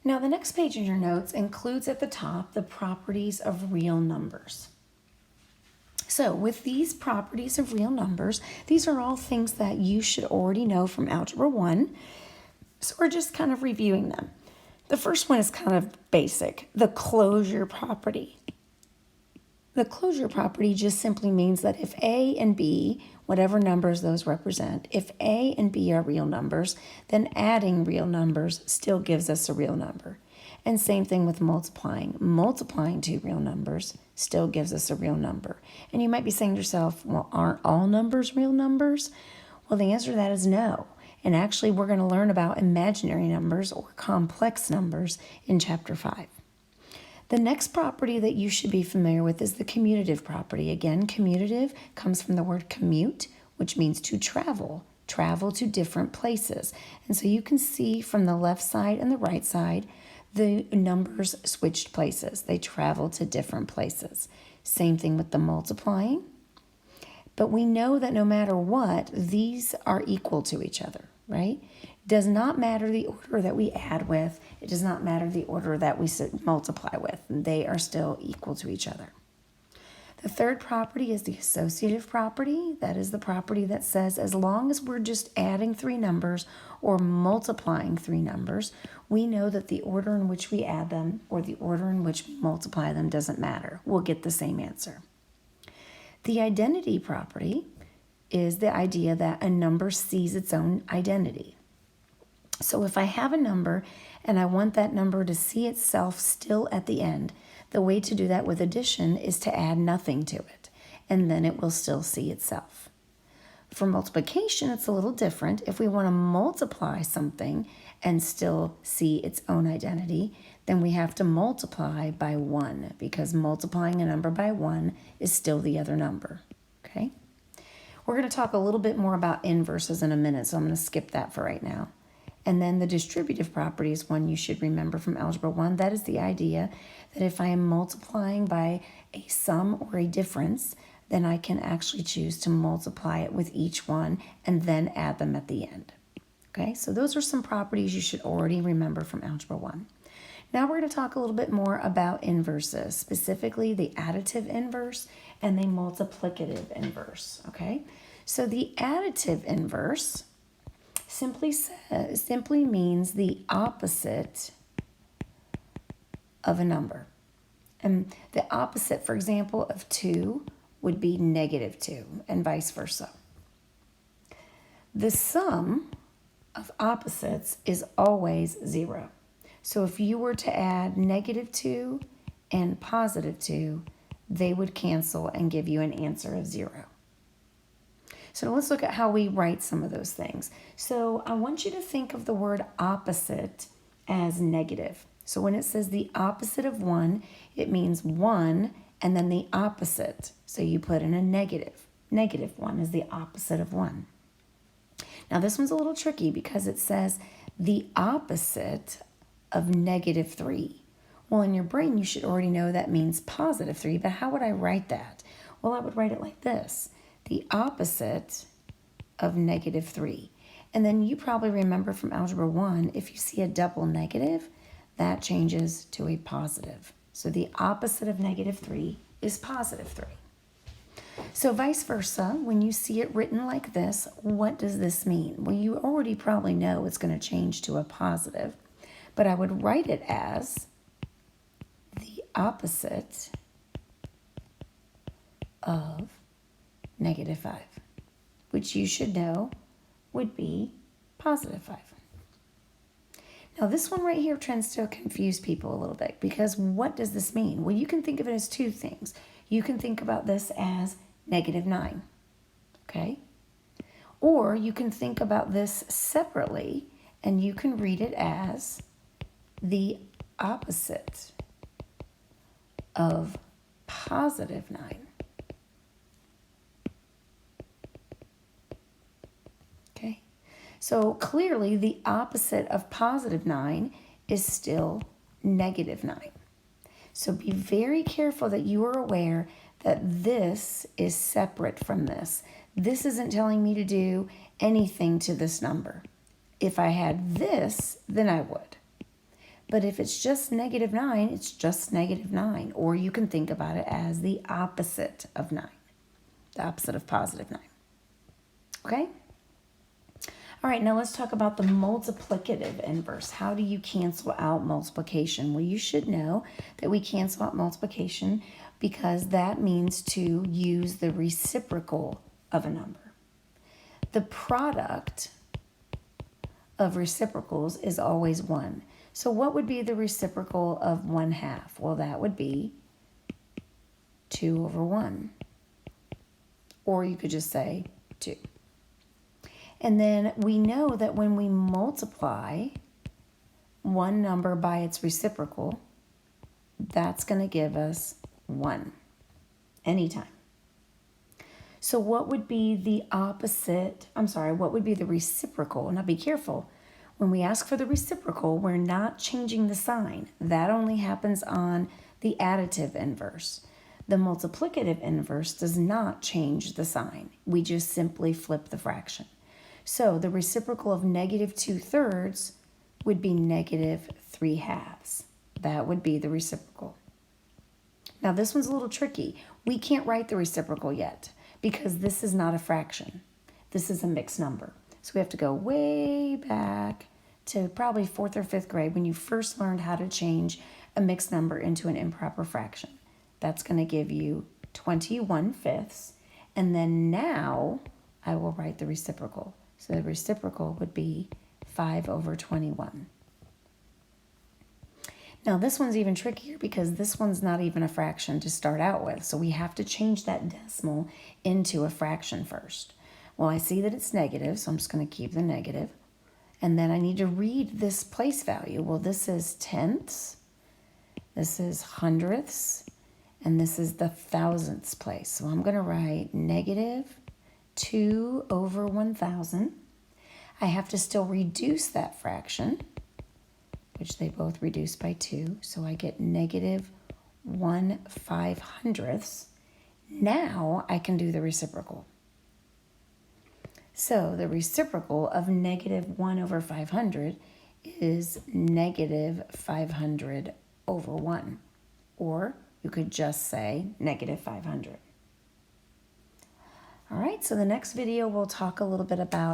Now, the next page in your notes includes at the top the properties of real numbers. So with these properties of real numbers, these are all things that you should already know from Algebra 1. So we're just kind of reviewing them. The first one is kind of basic, the closure property. The closure property just simply means that if A and B, whatever numbers those represent, if A and B are real numbers, then adding real numbers still gives us a real number. And same thing with multiplying. Multiplying two real numbers still gives us a real number. And you might be saying to yourself, well, aren't all numbers real numbers? Well, the answer to that is no. And actually, we're going to learn about imaginary numbers or complex numbers in Chapter 5. The next property that you should be familiar with is the commutative property. Again, commutative comes from the word commute, which means to travel to different places. And so you can see from the left side and the right side, the numbers switched places. They travel to different places. Same thing with the multiplying. But we know that no matter what, these are equal to each other, right? It does not matter the order that we add with. It does not matter the order that we multiply with. They are still equal to each other. The third property is the associative property. That is the property that says as long as we're just adding three numbers or multiplying three numbers, we know that the order in which we add them or the order in which we multiply them doesn't matter. We'll get the same answer. The identity property is the idea that a number sees its own identity. So if I have a number and I want that number to see itself still at the end, the way to do that with addition is to add nothing to it, and then it will still see itself. For multiplication, it's a little different. If we want to multiply something and still see its own identity, then we have to multiply by 1, because multiplying a number by 1 is still the other number, okay? We're going to talk a little bit more about inverses in a minute, so I'm going to skip that for right now. And then the distributive property is one you should remember from Algebra 1. That is the idea that if I am multiplying by a sum or a difference, then I can actually choose to multiply it with each one and then add them at the end. Okay, so those are some properties you should already remember from Algebra 1. Now we're going to talk a little bit more about inverses, specifically the additive inverse and the multiplicative inverse. Okay, so the additive inverse simply means the opposite of a number. And the opposite, for example, of 2 would be -2, and vice versa. The sum of opposites is always 0. So if you were to add -2 and +2, they would cancel and give you an answer of 0. So let's look at how we write some of those things. So I want you to think of the word opposite as negative. So when it says the opposite of 1, it means 1 and then the opposite. So you put in a negative. -1 is the opposite of 1. Now this one's a little tricky because it says the opposite of -3. Well, in your brain, you should already know that means +3, but how would I write that? Well, I would write it like this: the opposite of -3. And then you probably remember from Algebra 1, if you see a double negative, that changes to a positive. So the opposite of -3 is +3. So vice versa, when you see it written like this, what does this mean? Well, you already probably know it's going to change to a positive, but I would write it as the opposite of -5, which you should know would be +5. Now this one right here tends to confuse people a little bit, because what does this mean? Well, you can think of it as two things. You can think about this as -9, okay? Or you can think about this separately, and you can read it as the opposite of +9. Okay, so clearly the opposite of +9 is still -9. So be very careful that you are aware that this is separate from this. This isn't telling me to do anything to this number. If I had this, then I would. But if it's just negative 9, it's just negative 9. Or you can think about it as the opposite of 9, the opposite of positive 9. Okay? All right, now let's talk about the multiplicative inverse. How do you cancel out multiplication? Well, you should know that we cancel out multiplication because that means to use the reciprocal of a number. The product of reciprocals is always 1. So what would be the reciprocal of 1/2? Well, that would be 2 over 1. Or you could just say 2. And then we know that when we multiply one number by its reciprocal, that's going to give us 1 anytime. So what would be the opposite? What would be the reciprocal? Now be careful. When we ask for the reciprocal, we're not changing the sign. That only happens on the additive inverse. The multiplicative inverse does not change the sign. We just simply flip the fraction. So the reciprocal of negative 2/3 would be negative 3/2. That would be the reciprocal. Now this one's a little tricky. We can't write the reciprocal yet because this is not a fraction. This is a mixed number. So we have to go way back to probably 4th or 5th grade when you first learned how to change a mixed number into an improper fraction. That's going to give you 21/5. And then now I will write the reciprocal. So the reciprocal would be 5 over 21. Now this one's even trickier because this one's not even a fraction to start out with. So we have to change that decimal into a fraction first. Well, I see that it's negative, so I'm just going to keep the negative. And then I need to read this place value. Well, this is tenths, this is hundredths, and this is the thousandths place. So I'm going to write negative 2 over 1,000. I have to still reduce that fraction, which they both reduce by 2. So I get negative 1/500. Now I can do the reciprocal. So the reciprocal of negative 1 over 500 is negative 500 over 1. Or you could just say negative 500. All right, so the next video we'll talk a little bit about